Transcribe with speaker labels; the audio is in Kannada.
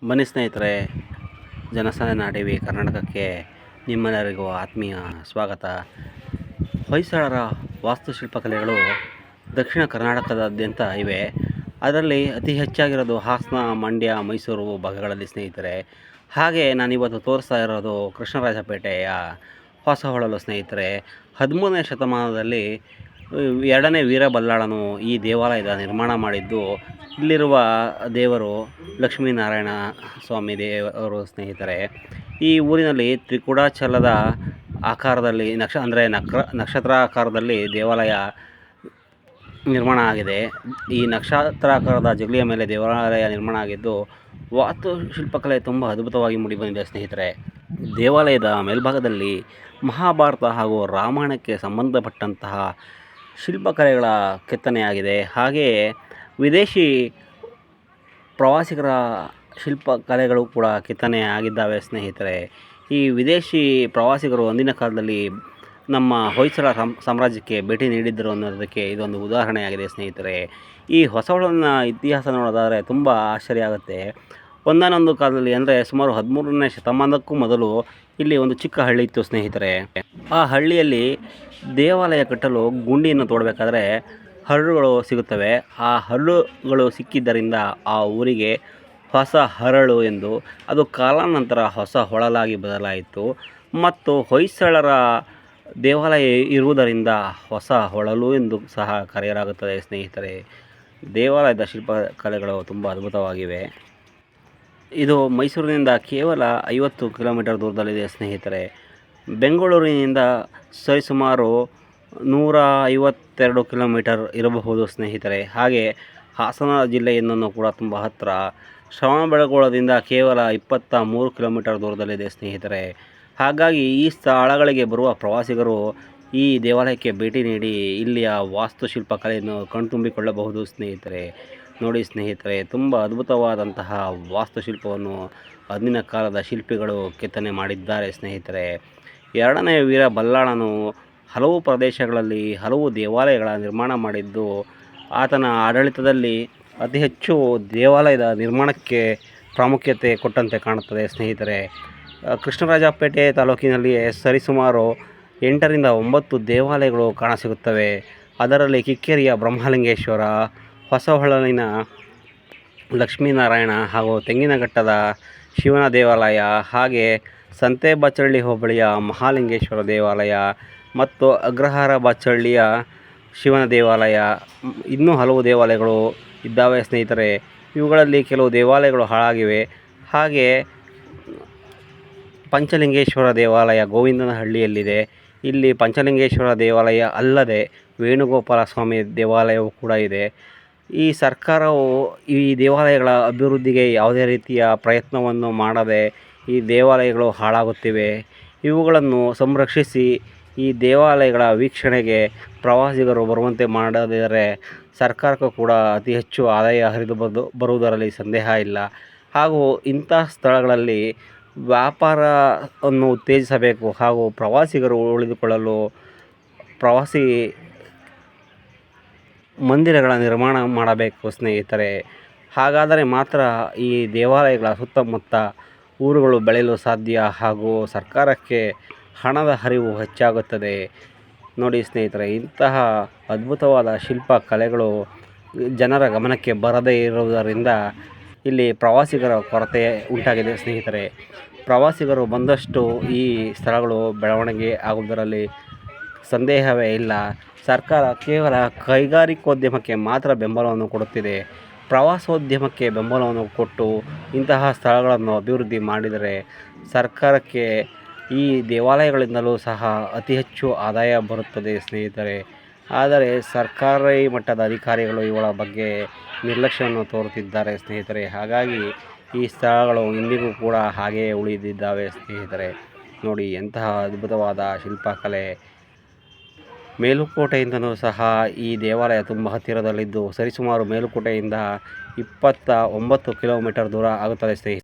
Speaker 1: ಬನ್ನಿ ಸ್ನೇಹಿತರೆ, ಜನಸಾನ ನಾಡಿವಿ ಕರ್ನಾಟಕಕ್ಕೆ ನಿಮ್ಮೆಲ್ಲರಿಗೂ ಆತ್ಮೀಯ ಸ್ವಾಗತ. ಹೊಯ್ಸಳರ ವಾಸ್ತುಶಿಲ್ಪಕಲೆಗಳು ದಕ್ಷಿಣ ಕರ್ನಾಟಕದಾದ್ಯಂತ ಇವೆ. ಅದರಲ್ಲಿ ಅತಿ ಹೆಚ್ಚಾಗಿರೋದು ಹಾಸನ, ಮಂಡ್ಯ, ಮೈಸೂರು ಭಾಗಗಳಲ್ಲಿ ಸ್ನೇಹಿತರೆ. ಹಾಗೆ ನಾನಿವತ್ತು ತೋರಿಸ್ತಾ ಇರೋದು ಕೃಷ್ಣರಾಜಪೇಟೆಯ ಹೊಸಹೊಳಲು ಸ್ನೇಹಿತರೆ. 13ನೇ ಶತಮಾನದಲ್ಲಿ 2ನೇ ವೀರಬಲ್ಲಾಳನು ಈ ದೇವಾಲಯದ ನಿರ್ಮಾಣ ಮಾಡಿದ್ದು. ಇಲ್ಲಿರುವ ದೇವರು ಲಕ್ಷ್ಮೀನಾರಾಯಣ ಸ್ವಾಮಿ ದೇವರು ಸ್ನೇಹಿತರೆ. ಈ ಊರಿನಲ್ಲಿ ತ್ರಿಕುಟಾಚಲದ ಆಕಾರದಲ್ಲಿ ನಕ್ಷತ್ರಾಕಾರದಲ್ಲಿ ದೇವಾಲಯ ನಿರ್ಮಾಣ ಆಗಿದೆ. ಈ ನಕ್ಷತ್ರಾಕಾರದ ಜಗಲಿಯ ಮೇಲೆ ದೇವಾಲಯ ನಿರ್ಮಾಣ ಆಗಿದ್ದು ವಾಸ್ತುಶಿಲ್ಪಕಲೆ ತುಂಬ ಅದ್ಭುತವಾಗಿ ಮೂಡಿಬಂದಿದೆ ಸ್ನೇಹಿತರೆ. ದೇವಾಲಯದ ಮೇಲ್ಭಾಗದಲ್ಲಿ ಮಹಾಭಾರತ ಹಾಗೂ ರಾಮಾಯಣಕ್ಕೆ ಸಂಬಂಧಪಟ್ಟಂತಹ ಶಿಲ್ಪಕಲೆಗಳ ಕೆತ್ತನೆಯಾಗಿದೆ. ಹಾಗೆಯೇ ವಿದೇಶಿ ಪ್ರವಾಸಿಗರ ಶಿಲ್ಪಕಲೆಗಳು ಕೂಡ ಕೆತ್ತನೆ ಆಗಿದ್ದಾವೆ ಸ್ನೇಹಿತರೆ. ಈ ವಿದೇಶಿ ಪ್ರವಾಸಿಗರು ಅಂದಿನ ಕಾಲದಲ್ಲಿ ನಮ್ಮ ಹೊಯ್ಸಳ ಸಾಮ್ರಾಜ್ಯಕ್ಕೆ ಭೇಟಿ ನೀಡಿದ್ದರು ಅನ್ನೋದಕ್ಕೆ ಇದೊಂದು ಉದಾಹರಣೆಯಾಗಿದೆ ಸ್ನೇಹಿತರೆ. ಈ ಹೊಸಹೊಳಲಿನ ಇತಿಹಾಸ ನೋಡೋದಾದರೆ ತುಂಬ ಆಶ್ಚರ್ಯ ಆಗುತ್ತೆ. ಒಂದಾನೊಂದು ಕಾಲದಲ್ಲಿ ಅಂದರೆ ಸುಮಾರು 13ನೇ ಶತಮಾನಕ್ಕೂ ಮೊದಲು ಇಲ್ಲಿ ಒಂದು ಚಿಕ್ಕ ಹಳ್ಳಿ ಇತ್ತು ಸ್ನೇಹಿತರೆ. ಆ ಹಳ್ಳಿಯಲ್ಲಿ ದೇವಾಲಯ ಕಟ್ಟಲು ಗುಂಡಿಯನ್ನು ತೋಡಬೇಕಾದ್ರೆ ಹರಳುಗಳು ಸಿಗುತ್ತವೆ. ಆ ಹರಳುಗಳು ಸಿಕ್ಕಿದ್ದರಿಂದ ಆ ಊರಿಗೆ ಹೊಸ ಹರಳು ಎಂದು, ಅದು ಕಾಲಾನಂತರ ಹೊಸ ಹೊಳಲಾಗಿ ಬದಲಾಯಿತು. ಮತ್ತು ಹೊಯ್ಸಳರ ದೇವಾಲಯ ಇರುವುದರಿಂದ ಹೊಸ ಹೊಳಲು ಎಂದು ಸಹ ಕರೆಯಲಾಗುತ್ತದೆ ಸ್ನೇಹಿತರೆ. ದೇವಾಲಯದ ಶಿಲ್ಪಕಲೆಗಳು ತುಂಬ ಅದ್ಭುತವಾಗಿವೆ. ಇದು ಮೈಸೂರಿನಿಂದ ಕೇವಲ 50 ಕಿಲೋಮೀಟರ್ ದೂರದಲ್ಲಿದೆ ಸ್ನೇಹಿತರೆ. ಬೆಂಗಳೂರಿನಿಂದ ಸರಿಸುಮಾರು 152 ಕಿಲೋಮೀಟರ್ ಇರಬಹುದು ಸ್ನೇಹಿತರೆ. ಹಾಗೆ ಹಾಸನ ಜಿಲ್ಲೆಯನ್ನು ಕೂಡ ತುಂಬ ಹತ್ತಿರ. ಶ್ರವಣಬೆಳಗೊಳದಿಂದ ಕೇವಲ 23 ಕಿಲೋಮೀಟರ್ ದೂರದಲ್ಲಿದೆ ಸ್ನೇಹಿತರೆ. ಹಾಗಾಗಿ ಈ ಸ್ಥಳಗಳಿಗೆ ಬರುವ ಪ್ರವಾಸಿಗರು ಈ ದೇವಾಲಯಕ್ಕೆ ಭೇಟಿ ನೀಡಿ ಇಲ್ಲಿಯ ವಾಸ್ತುಶಿಲ್ಪಕಲೆಯನ್ನು ಕಣ್ತುಂಬಿಕೊಳ್ಳಬಹುದು ಸ್ನೇಹಿತರೆ. ನೋಡಿ ಸ್ನೇಹಿತರೆ, ತುಂಬ ಅದ್ಭುತವಾದಂತಹ ವಾಸ್ತುಶಿಲ್ಪವನ್ನು ಅಂದಿನ ಕಾಲದ ಶಿಲ್ಪಿಗಳು ಕೆತ್ತನೆ ಮಾಡಿದ್ದಾರೆ ಸ್ನೇಹಿತರೆ. 2ನೇ ವೀರಬಲ್ಲಾಳನು ಹಲವು ಪ್ರದೇಶಗಳಲ್ಲಿ ಹಲವು ದೇವಾಲಯಗಳ ನಿರ್ಮಾಣ ಮಾಡಿದ್ದು ಆತನ ಆಡಳಿತದಲ್ಲಿ ಅತಿ ಹೆಚ್ಚು ದೇವಾಲಯದ ನಿರ್ಮಾಣಕ್ಕೆ ಪ್ರಾಮುಖ್ಯತೆ ಕೊಟ್ಟಂತೆ ಕಾಣುತ್ತದೆ ಸ್ನೇಹಿತರೆ. ಕೃಷ್ಣರಾಜಪೇಟೆ ತಾಲೂಕಿನಲ್ಲಿ ಸರಿಸುಮಾರು 8ರಿಂದ 9 ದೇವಾಲಯಗಳು ಕಾಣಸಿಗುತ್ತವೆ. ಅದರಲ್ಲಿ ಕಿಕ್ಕೇರಿಯ ಬ್ರಹ್ಮಲಿಂಗೇಶ್ವರ, ಹೊಸಹೊಳಲಿನ ಲಕ್ಷ್ಮೀನಾರಾಯಣ ಹಾಗೂ ತೆಂಗಿನಘಟ್ಟದ ಶಿವನ ದೇವಾಲಯ, ಹಾಗೆ ಸಂತೆಬಾಚಹಳ್ಳಿ ಹೋಬಳಿಯ ಮಹಾಲಿಂಗೇಶ್ವರ ದೇವಾಲಯ ಮತ್ತು ಅಗ್ರಹಾರ ಬಾಚಹಳ್ಳಿಯ ಶಿವನ ದೇವಾಲಯ, ಇನ್ನೂ ಹಲವು ದೇವಾಲಯಗಳು ಇದ್ದಾವೆ ಸ್ನೇಹಿತರೆ. ಇವುಗಳಲ್ಲಿ ಕೆಲವು ದೇವಾಲಯಗಳು ಹಾಳಾಗಿವೆ. ಹಾಗೆ ಪಂಚಲಿಂಗೇಶ್ವರ ದೇವಾಲಯ ಗೋವಿಂದನಹಳ್ಳಿಯಲ್ಲಿದೆ. ಇಲ್ಲಿ ಪಂಚಲಿಂಗೇಶ್ವರ ದೇವಾಲಯ ಅಲ್ಲದೆ ವೇಣುಗೋಪಾಲ ಸ್ವಾಮಿ ದೇವಾಲಯವೂ ಕೂಡ ಇದೆ. ಈ ಸರ್ಕಾರವು ಈ ದೇವಾಲಯಗಳ ಅಭಿವೃದ್ಧಿಗೆ ಯಾವುದೇ ರೀತಿಯ ಪ್ರಯತ್ನವನ್ನು ಮಾಡದೆ ಈ ದೇವಾಲಯಗಳು ಹಾಳಾಗುತ್ತಿವೆ. ಇವುಗಳನ್ನು ಸಂರಕ್ಷಿಸಿ ಈ ದೇವಾಲಯಗಳ ವೀಕ್ಷಣೆಗೆ ಪ್ರವಾಸಿಗರು ಬರುವಂತೆ ಮಾಡದಿದ್ದರೆ ಸರ್ಕಾರಕ್ಕೂ ಕೂಡ ಅತಿ ಹೆಚ್ಚು ಆದಾಯ ಹರಿದು ಬರುವುದರಲ್ಲಿ ಸಂದೇಹ ಇಲ್ಲ. ಹಾಗೂ ಇಂಥ ಸ್ಥಳಗಳಲ್ಲಿ ವ್ಯಾಪಾರವನ್ನು ಉತ್ತೇಜಿಸಬೇಕು ಹಾಗೂ ಪ್ರವಾಸಿಗರು ಉಳಿದುಕೊಳ್ಳಲು ಪ್ರವಾಸಿ ಮಂದಿರಗಳ ನಿರ್ಮಾಣ ಮಾಡಬೇಕು ಸ್ನೇಹಿತರೆ. ಹಾಗಾದರೆ ಮಾತ್ರ ಈ ದೇವಾಲಯಗಳ ಸುತ್ತಮುತ್ತ ಊರುಗಳು ಬೆಳೆಯಲು ಸಾಧ್ಯ ಹಾಗೂ ಸರ್ಕಾರಕ್ಕೆ ಹಣದ ಹರಿವು ಹೆಚ್ಚಾಗುತ್ತದೆ. ನೋಡಿ ಸ್ನೇಹಿತರೆ, ಇಂತಹ ಅದ್ಭುತವಾದ ಶಿಲ್ಪಕಲೆಗಳು ಜನರ ಗಮನಕ್ಕೆ ಬರದೇ ಇರುವುದರಿಂದ ಇಲ್ಲಿ ಪ್ರವಾಸಿಗರ ಕೊರತೆ ಉಂಟಾಗಿದೆ ಸ್ನೇಹಿತರೆ. ಪ್ರವಾಸಿಗರು ಬಂದಷ್ಟು ಈ ಸ್ಥಳಗಳು ಬೆಳವಣಿಗೆ ಆಗುವುದರಲ್ಲಿ ಸಂದೇಹವೇ ಇಲ್ಲ. ಸರ್ಕಾರ ಕೇವಲ ಕೈಗಾರಿಕೋದ್ಯಮಕ್ಕೆ ಮಾತ್ರ ಬೆಂಬಲವನ್ನು ಕೊಡುತ್ತಿದೆ. ಪ್ರವಾಸೋದ್ಯಮಕ್ಕೆ ಬೆಂಬಲವನ್ನು ಕೊಟ್ಟು ಇಂತಹ ಸ್ಥಳಗಳನ್ನು ಅಭಿವೃದ್ಧಿ ಮಾಡಿದರೆ ಸರ್ಕಾರಕ್ಕೆ ಈ ದೇವಾಲಯಗಳಿಂದಲೂ ಸಹ ಅತಿ ಹೆಚ್ಚು ಆದಾಯ ಬರುತ್ತದೆ ಸ್ನೇಹಿತರೆ. ಆದರೆ ಸರ್ಕಾರಿ ಮಟ್ಟದ ಅಧಿಕಾರಿಗಳು ಇವುಗಳ ಬಗ್ಗೆ ನಿರ್ಲಕ್ಷ್ಯವನ್ನು ತೋರುತ್ತಿದ್ದಾರೆ ಸ್ನೇಹಿತರೆ. ಹಾಗಾಗಿ ಈ ಸ್ಥಳಗಳು ಇಂದಿಗೂ ಕೂಡ ಹಾಗೆಯೇ ಉಳಿದಿದ್ದಾವೆ ಸ್ನೇಹಿತರೆ. ನೋಡಿ ಎಂತಹ ಅದ್ಭುತವಾದ ಶಿಲ್ಪಕಲೆ. ಮೇಲುಕೋಟೆಯಿಂದಲೂ ಸಹ ಈ ದೇವಾಲಯ ತುಂಬ ಹತ್ತಿರದಲ್ಲಿದ್ದು ಸರಿಸುಮಾರು ಮೇಲುಕೋಟೆಯಿಂದ 29 ಕಿಲೋಮೀಟರ್ ದೂರ ಆಗುತ್ತದೆ ಸ್ನೇಹಿತರೆ.